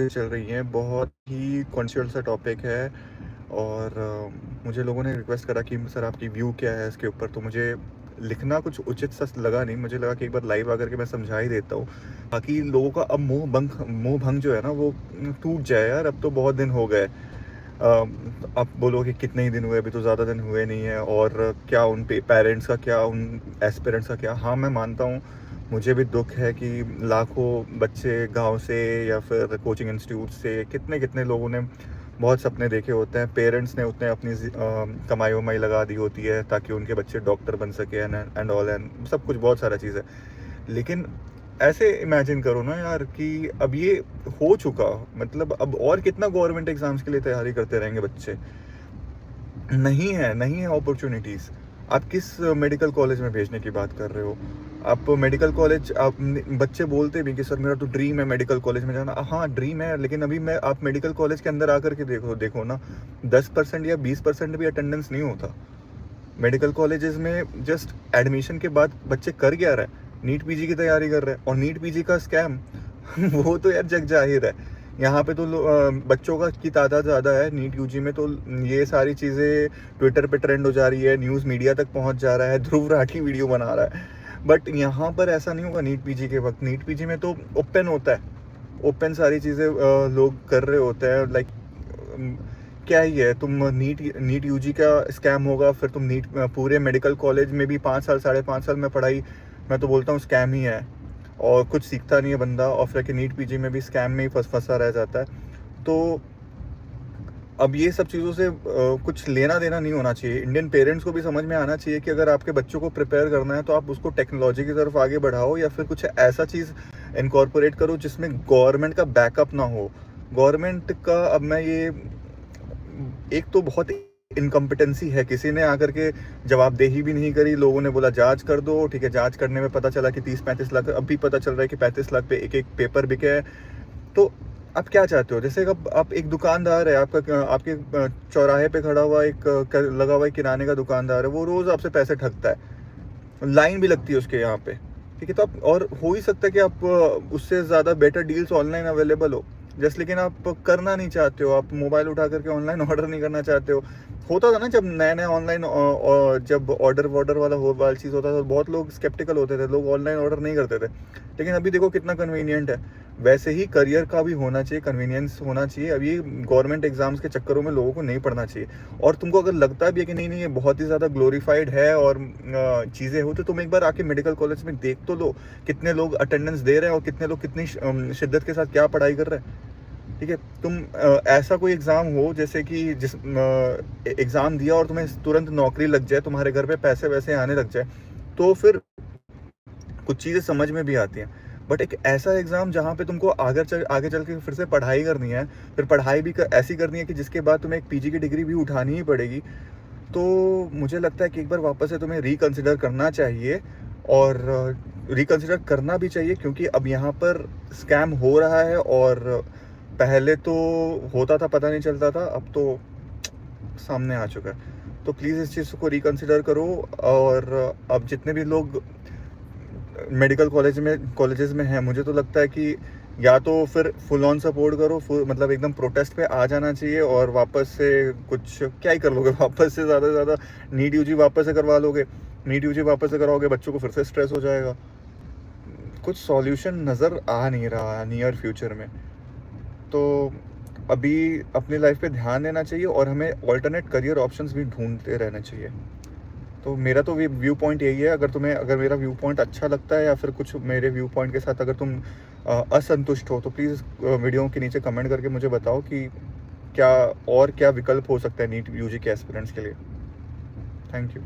चल रही हैं, बहुत ही कॉन्ट्रोवर्शियल सा टॉपिक है। और मुझे लोगों ने रिक्वेस्ट करा कि सर आपकी व्यू क्या है इसके ऊपर, तो मुझे लिखना कुछ उचित सा लगा नहीं। मुझे लगा कि एक बार लाइव आकर के मैं समझा ही देता हूँ, ताकि लोगों का अब मोह भंग जो है ना वो टूट जाए। यार अब तो बहुत दिन हो गए। अब बोलो कि कितने ही दिन हुए, अभी तो ज़्यादा दिन हुए नहीं है। और क्या उन पेरेंट्स का क्या, उन एस्पिरेंट्स का क्या। हाँ, मैं मानता हूँ, मुझे भी दुख है कि लाखों बच्चे गांव से या फिर कोचिंग इंस्टीट्यूट से कितने कितने लोगों ने बहुत सपने देखे होते हैं। पेरेंट्स ने उतने अपनी कमाई वमाई लगा दी होती है ताकि उनके बच्चे डॉक्टर बन सके एंड ऑल एंड सब कुछ, बहुत सारा चीज़ है। लेकिन ऐसे इमेजिन करो ना यार कि अब ये हो चुका, मतलब अब और कितना गवर्नमेंट एग्जाम्स के लिए तैयारी करते रहेंगे बच्चे। नहीं है अपॉर्चुनिटीज़। आप किस मेडिकल कॉलेज में भेजने की बात कर रहे हो? आप मेडिकल कॉलेज, आप बच्चे बोलते भी कि सर मेरा तो ड्रीम है मेडिकल कॉलेज में जाना। हाँ ड्रीम है, लेकिन अभी मैं आप मेडिकल कॉलेज के अंदर आकर के देखो देखो ना, 10% या 20% भी अटेंडेंस नहीं होता मेडिकल कॉलेजेस में। जस्ट एडमिशन के बाद बच्चे कर क्या रहे हैं? नीट पीजी की तैयारी कर रहे हैं। और नीट पीजी का स्कैम वो तो यार जग जाहिर है। यहाँ पे तो बच्चों का की तादाद ज़्यादा है नीट यूजी में, तो ये सारी चीज़ें ट्विटर पे ट्रेंड हो जा रही है, न्यूज़ मीडिया तक पहुँच जा रहा है, ध्रुव राठी वीडियो बना रहा है। बट यहाँ पर ऐसा नहीं होगा नीट पीजी के वक्त। नीट पीजी में तो ओपन होता है, ओपन सारी चीज़ें लोग कर रहे होते हैं। लाइक क्या ही है, तुम नीट यूजी का स्कैम होगा, फिर तुम नीट पूरे मेडिकल कॉलेज में भी 5 साल 5.5 साल में पढ़ाई, मैं तो बोलता हूँ स्कैम ही है। और कुछ सीखता नहीं है बंदा, और फिर कि नीट पीजी में भी स्कैम में ही फंसा रह जाता है। तो अब ये सब चीज़ों से कुछ लेना देना नहीं होना चाहिए। इंडियन पेरेंट्स को भी समझ में आना चाहिए कि अगर आपके बच्चों को प्रिपेयर करना है तो आप उसको टेक्नोलॉजी की तरफ आगे बढ़ाओ, या फिर कुछ ऐसा चीज़ इनकॉर्पोरेट करो जिसमें गवर्नमेंट का बैकअप ना हो। गवर्नमेंट का अब मैं ये, एक तो बहुत इनकम्पिटेंसी है, किसी ने आकर के जवाबदेही भी नहीं करी। लोगों ने बोला जांच कर दो, ठीक है, जांच करने में पता चला कि 30-35 लाख, अब भी पता चल रहा है कि 35 लाख पे एक एक पेपर बिके है। तो आप क्या चाहते हो? जैसे अब आप एक दुकानदार है, आपका आपके चौराहे पे खड़ा हुआ एक लगा हुआ एक किराने का दुकानदार है, वो रोज़ आपसे पैसे ठगता है, लाइन भी लगती है उसके यहाँ पे, ठीक है। तो आप, और हो ही सकता है कि आप उससे ज़्यादा बेटर डील्स ऑनलाइन अवेलेबल हो जस्ट, लेकिन आप करना नहीं चाहते हो। आप मोबाइल उठा करके ऑनलाइन ऑर्डर नहीं करना चाहते हो। होता था ना जब नया नया ऑनलाइन, जब ऑर्डर वॉर्डर वाला चीज़ होता था, तो बहुत लोग स्केप्टिकल होते थे, लोग ऑनलाइन ऑर्डर नहीं करते थे। लेकिन अभी देखो कितना कन्वीनियंट है। वैसे ही करियर का भी होना चाहिए, कन्वीनियंस होना चाहिए। अब ये गवर्नमेंट एग्जाम्स के चक्करों में लोगों को नहीं पढ़ना चाहिए। और तुमको अगर लगता भी है कि नहीं नहीं ये बहुत ही ज़्यादा ग्लोरीफाइड है और चीज़ें हो, तो तुम एक बार आके मेडिकल कॉलेज में देख तो लो, कितने लोग अटेंडेंस दे रहे हैं और कितने लोग कितनी शिद्दत के साथ क्या पढ़ाई कर रहे हैं। ठीक है, तुम ऐसा कोई एग्ज़ाम हो जैसे कि जिस एग्ज़ाम दिया और तुम्हें तुरंत नौकरी लग जाए, तुम्हारे घर पे पैसे वैसे आने लग जाए, तो फिर कुछ चीज़ें समझ में भी आती हैं। बट एक ऐसा एग्ज़ाम जहाँ पे तुमको आगे चल के फिर से पढ़ाई करनी है, फिर पढ़ाई भी ऐसी करनी है कि जिसके बाद तुम्हें एक पीजी की डिग्री भी उठानी ही पड़ेगी। तो मुझे लगता है कि एक बार वापस से तुम्हें रिकंसिडर करना चाहिए। और रिकंसिडर करना भी चाहिए, क्योंकि अब यहाँ पर स्कैम हो रहा है। और पहले तो होता था पता नहीं चलता था, अब तो सामने आ चुका है। तो प्लीज़ इस चीज़ को रिकंसिडर करो। और अब जितने भी लोग मेडिकल कॉलेजेस में हैं, मुझे तो लगता है कि या तो फिर फुल ऑन सपोर्ट करो, मतलब एकदम प्रोटेस्ट पे आ जाना चाहिए। और वापस से कुछ क्या ही कर लोगे, वापस से ज़्यादा से ज़्यादा नीट यूजी वापस से करवा लोगे। नीट यूजी वापस से करवाओगे, बच्चों को फिर से स्ट्रेस हो जाएगा। कुछ सॉल्यूशन नज़र आ नहीं रहा नियर फ्यूचर में। तो अभी अपनी लाइफ पे ध्यान देना चाहिए, और हमें ऑल्टरनेट करियर ऑप्शंस भी ढूंढते रहना चाहिए। तो मेरा तो व्यू पॉइंट यही है। अगर मेरा व्यू पॉइंट अच्छा लगता है, या फिर कुछ मेरे व्यू पॉइंट के साथ अगर तुम असंतुष्ट हो, तो प्लीज़ वीडियो के नीचे कमेंट करके मुझे बताओ कि क्या और क्या विकल्प हो सकता है नीट यूजी के एस्पिरेंट्स के लिए। Thank you.